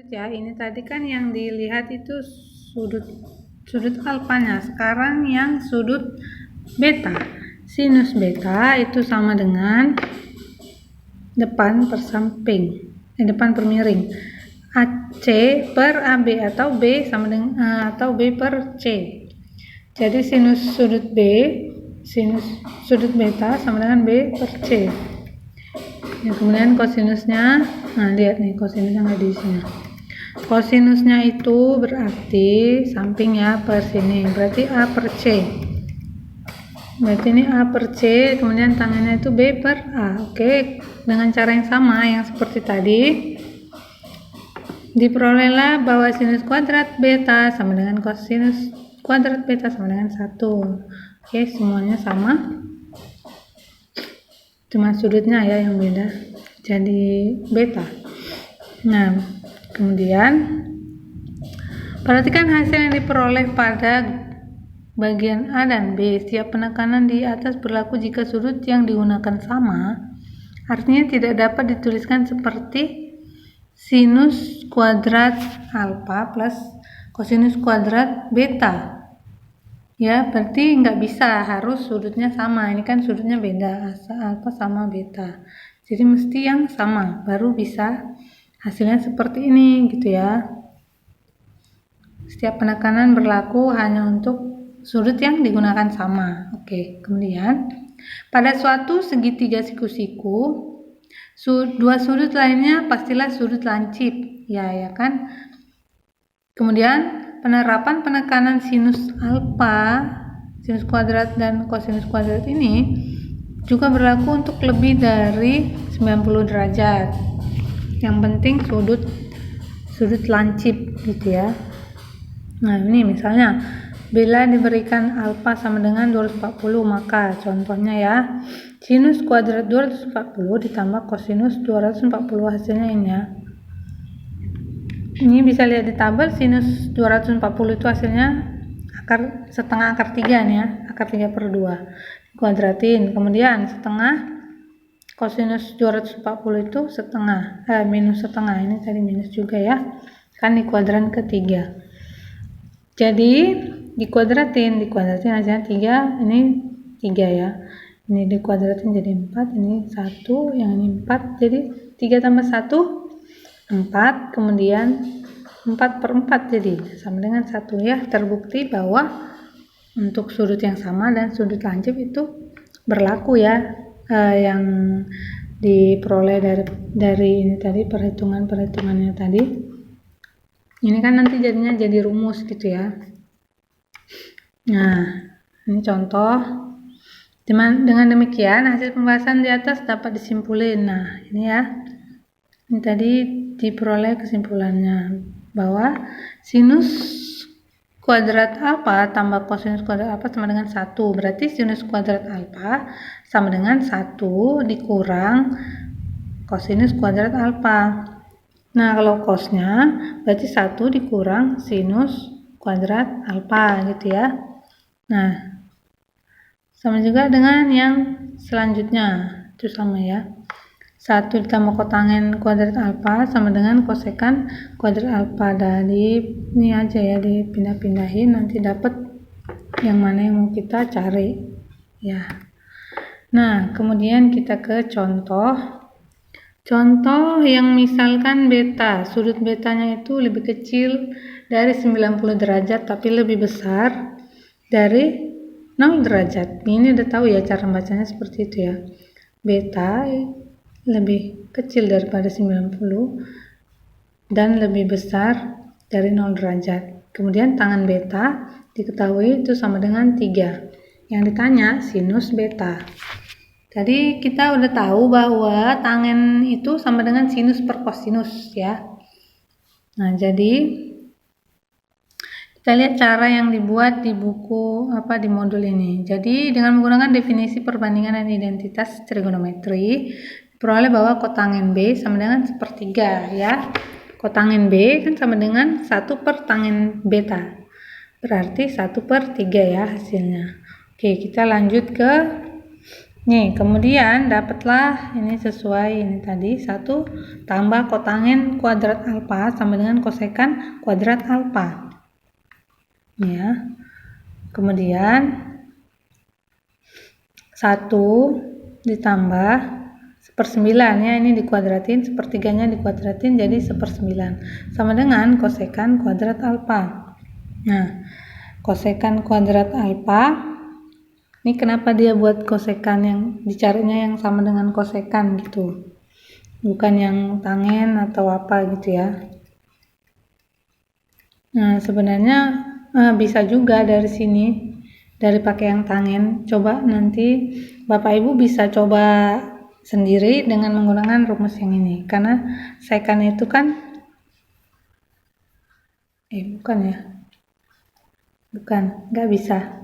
Ya, ini tadi kan yang dilihat itu sudut alfanya. Sekarang yang sudut beta. Sinus beta itu sama dengan depan per samping, depan per miring. AC per AB atau B sama dengan atau B per C. Jadi sinus sudut beta sama dengan B per C. Ya, kemudian kosinusnya, nah lihat nih kosinusnya nggak di sini. Kosinusnya itu berarti samping ya per sini, berarti A per C. Berarti ini A per C, kemudian tangannya itu B per A. Oke, dengan cara yang sama yang seperti tadi, diperolehlah bahwa sinus kuadrat beta sama dengan kosinus kuadrat beta sama dengan 1. Oke, semuanya sama. Cuma sudutnya ya yang beda, jadi beta. Nah, kemudian perhatikan hasil yang diperoleh pada bagian A dan B. Setiap penekanan di atas berlaku jika sudut yang digunakan sama. Artinya tidak dapat dituliskan seperti sinus kuadrat alfa plus kosinus kuadrat beta. Ya, berarti nggak bisa, harus sudutnya sama. Ini kan sudutnya beda, alfa sama beta. Jadi mesti yang sama, baru bisa hasilnya seperti ini gitu ya. Setiap penekanan berlaku hanya untuk sudut yang digunakan sama. Oke, kemudian pada suatu segitiga siku-siku, dua sudut lainnya pastilah sudut lancip. Ya kan? Kemudian penerapan penekanan sinus alfa, sinus kuadrat dan kosinus kuadrat ini juga berlaku untuk lebih dari 90 derajat. Yang penting sudut lancip gitu ya. Nah, ini misalnya bila diberikan alfa sama dengan 240, maka contohnya ya, sinus kuadrat 240 ditambah kosinus 240, hasilnya ini ya. Ini bisa lihat di tabel, sinus 240 itu hasilnya setengah akar 3 nih ya, akar 3 per 2 kuadratin, kemudian setengah kosinus 240 itu setengah, minus setengah, ini tadi minus juga ya, kan di kuadran ketiga. Jadi dikuadratin hasilnya 3, ini 3 ya, ini dikuadratin jadi 4, ini 1, yang ini 4, jadi 3 tambah 1 4, kemudian 4 per 4 jadi sama dengan 1 ya. Terbukti bahwa untuk sudut yang sama dan sudut lancip itu berlaku ya, yang diperoleh dari ini tadi, perhitungannya tadi. Ini kan nanti jadinya jadi rumus gitu ya. Nah, ini contoh. Dengan demikian hasil pembahasan di atas dapat disimpulin. Nah, ini ya. Ini tadi diperoleh kesimpulannya bahwa sinus kuadrat alfa tambah kosinus kuadrat alfa sama dengan 1. Berarti sinus kuadrat alfa sama dengan 1 dikurang kosinus kuadrat alfa. Nah, kalau cosnya berarti 1 dikurang sinus kuadrat alfa gitu ya. Nah, sama juga dengan yang selanjutnya, itu sama ya. 1 ditambah kotangen kuadrat alfa sama dengan kosekan kuadrat alfa. Dari ini aja ya, dipindah-pindahin, nanti dapat yang mana yang mau kita cari ya. Nah, kemudian kita ke contoh yang misalkan beta, sudut betanya itu lebih kecil dari 90 derajat tapi lebih besar dari 0 derajat. Ini udah tahu ya cara bacanya seperti itu ya. Beta lebih kecil daripada 90 dan lebih besar dari 0 derajat. Kemudian tangan beta diketahui itu sama dengan 3. Yang ditanya sinus beta. Tadi kita udah tahu bahwa tangen itu sama dengan sinus per kosinus ya. Nah, jadi kita lihat cara yang dibuat di buku di modul ini. Jadi dengan menggunakan definisi perbandingan dan identitas trigonometri, peroleh bahwa kotangen B sama dengan 1/3 ya. Kotangen B kan sama dengan 1 per tangen beta. Berarti 1/3 ya hasilnya. Oke, kita lanjut ke Nih, kemudian dapatlah ini sesuai ini tadi 1 tambah kotangin kuadrat alfa sama dengan kosekan kuadrat alfa. Ya. Kemudian 1 ditambah 1/9 ya, ini dikuadratin, 1/3-nya dikuadratin jadi 1/9 sama dengan kosekan kuadrat alfa. Nah, kosekan kuadrat alfa ini kenapa dia buat kosekan yang dicarinya yang sama dengan kosekan gitu, bukan yang tangen atau apa gitu ya. Nah, sebenarnya bisa juga dari sini, dari pakai yang tangen. Coba nanti Bapak Ibu bisa coba sendiri dengan menggunakan rumus yang ini, karena sekan itu kan nggak bisa.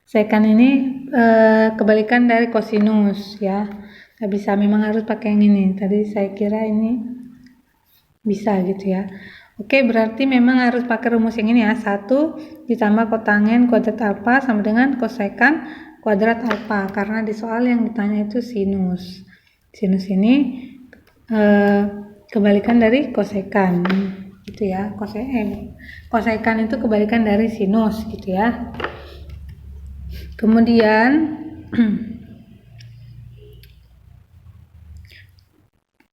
Sekan ini kebalikan dari kosinus ya, nggak bisa, memang harus pakai yang ini. Tadi saya kira ini bisa gitu ya. Oke, berarti memang harus pakai rumus yang ini ya, 1 ditambah kotangen kuadrat alfa sama dengan kosekan kuadrat alfa, karena di soal yang ditanya itu sinus. Sinus ini kebalikan dari kosekan gitu ya, kosekan itu kebalikan dari sinus gitu ya. Kemudian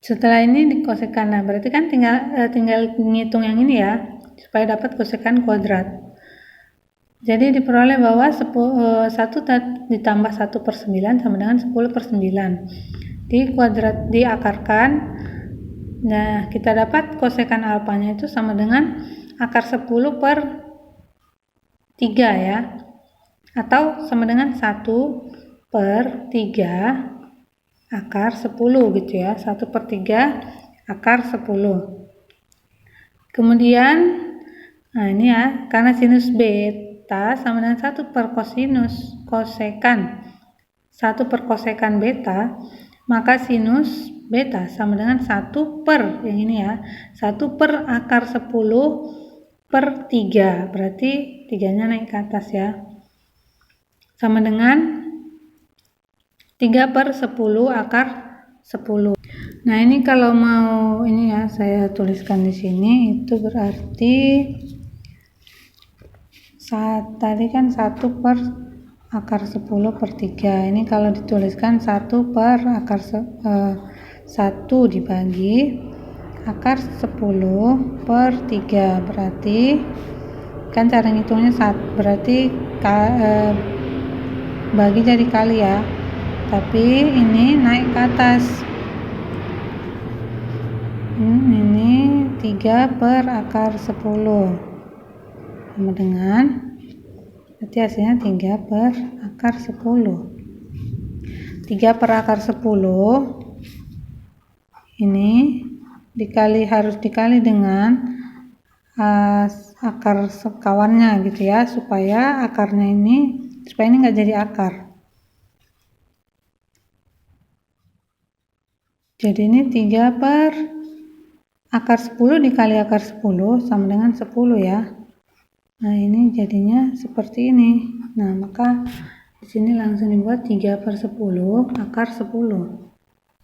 setelah ini dikosekan, nah berarti kan tinggal ngitung yang ini ya supaya dapat kosekan kuadrat. Jadi diperoleh bahwa 1 ditambah 1/9 sama dengan 10/9 diakarkan. Nah, kita dapat kosekan alfanya itu sama dengan akar 10/3 ya, atau sama dengan 1/3 akar 10 gitu ya, 1/3 akar 10. Kemudian nah ini ya, karena sinus beta sama dengan 1/cosinus kosekan 1/kosekan beta, maka sinus beta sama dengan 1 yang ini ya, 1 akar 10/3, berarti 3-nya naik ke atas ya, sama dengan 3/10 akar 10. Nah, ini kalau mau ini ya, saya tuliskan di sini, itu berarti tadi kan 1/akar 10/3. Ini kalau dituliskan 1 dibagi akar 10/3, berarti kan cara ngitungnya berarti bagi jadi kali ya, tapi ini naik ke atas. Ini 3/akar 10 sama dengan, berarti hasilnya 3/akar 10. 3/akar 10 ini harus dikali dengan akar sekawannya gitu ya, supaya ini nggak jadi akar. Jadi ini 3/akar 10 dikali akar 10 sama dengan 10 ya. Nah, ini jadinya seperti ini. Nah, maka di sini langsung dibuat 3/10 akar 10.